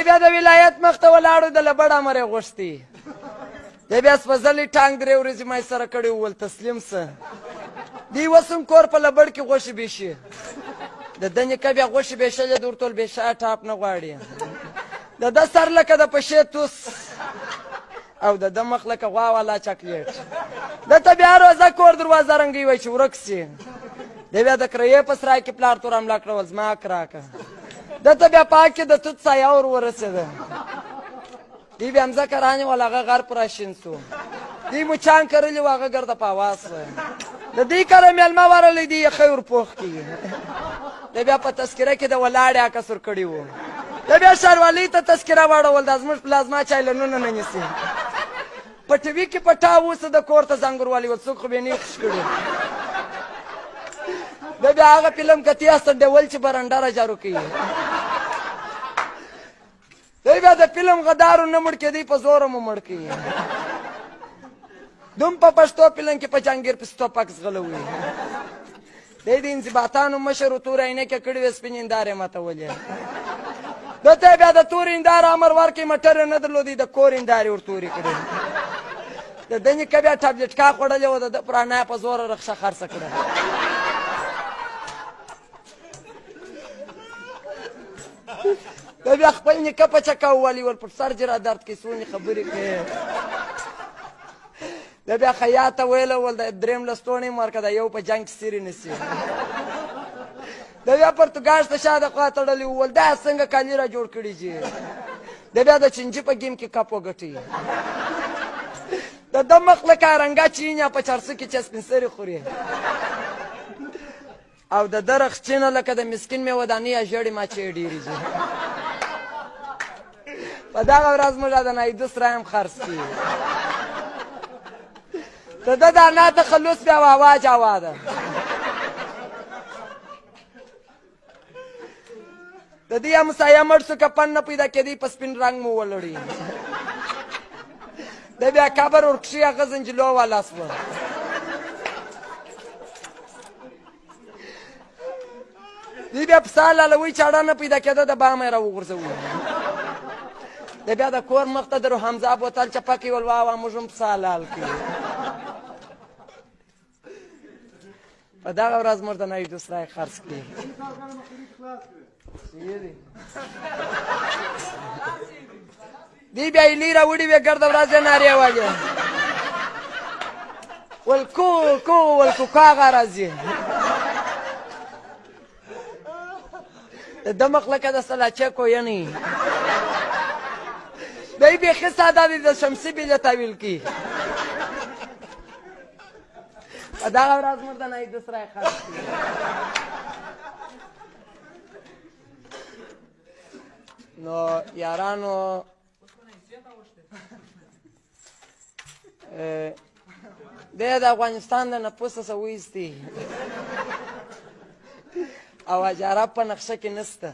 بیا د ولایت مخ ته ولاړو د له بډ امر یې غوښتي دی بیا سپځلي ټانک 3 ورځې ما یې سره کړي وول تسلیم سه دی اوس هم کور په لبړ کې غوښې بیشي د ده نیکه بیا غوښې بیشلې د ورته ویل بیشه ټاپ نه غواړي د ده سر لکه د پشې توس او د ده مخ لکه غوا والا چاکلیټ دته بیا روزه کور دروازه رنګوي وایي چې ورک سي دی بیا د کرایې په سرای کې پلار تور حمله کړه زما حق راکړه دته بیا پاک کې د توت سایه ور ورسېده دی بیا مځکه رانیول هغه غر په راشین سو دی مچان کرلي و هغه ګرده په هوا سوه د دې کره مېلمه ورلی دی یې ښی ورپوخ کړي دی بیا په تذکره کې د ولاړې عکس ورکړي و دی بیا ښاروالۍ ته تذکره واړول دا زموږ پلازما چایلنونه نه نیسي په ټي وي کې پټا اوسه د کور ته زنګ ورولي ول څوک خو به یې نه خوش کړي دی بیا هغه فلم کتي هستن ډول چې برنډه را جارو کوي دی بیا د فلم غدارو نه مړ کېدی په زوره مو مړ کوي دوم په پښتو فلم کې په جهانګیر پسې توپک زغلوي دی د انضباطانو مشر و تورې عینکې کړې وې سپین هندارې ماتولې دته بیا د تور هنداره امر ورکړي مټر یې نه درلودی د کور هندارې ور تورې کړې د ده نیکه بیا ټابلیټکا خوړلې وه د ده پرانه په زوره رخشه خرڅه کړه د بیا خپل نیکه په چکه ووالي ول پر سر جرا درد کې سونې خبرې کوي د بیا خیاطه ویله ول د درېم لستوڼی مارکه د یو په جنګ کې سیرې نسي د بیا پرتګاش ته شاده خوا تړلي وول دا څنګه کالي را جوړ کړي چې د بیا د چنجي په ګیم کې کپ وګټي د ده مخ لکه رنګه چینیا په چرسو کې چې سپین سرې خوري او د ده رخچینه لکه د مسکین مې ودانې یا ژړې ماچې ډېرې دي په دغه ورځ موږ د نایدو سره هم خرڅ کړي د ده د انا تخلص بیا واوا جاوا ده د دې همسایه مړ سو که پن نه پیدا کېدی په سپین رنګ مو ولړي د بیا کبر ورکښي هغه زنجلو والا سوه دی بیا پسه لالوی چاړه نه پیدا کېده د بامه یې را وغورځوو د بیا د کور مخ ته د روح حمزه بوتل چپکې ول واوه موږ هم پسه حلال کړي په دغه ورځ موږ د نوي دوسرای خرڅ کړي دی بیا ایلې راوړي وې ګرده ورځ یې نارې وایې ول کو کو ول کوکاغه راځي د ده مخ لکه د سلاچې کوینې دی بیخي ساده دی د شمسي بیلې تاویل کي په دغه ورځ موږ د نوي دوسرای خرڅ کړي نو یارانو دی د افغانستان د نفوس څخه وایستي او اجاره په نقشه کې نشته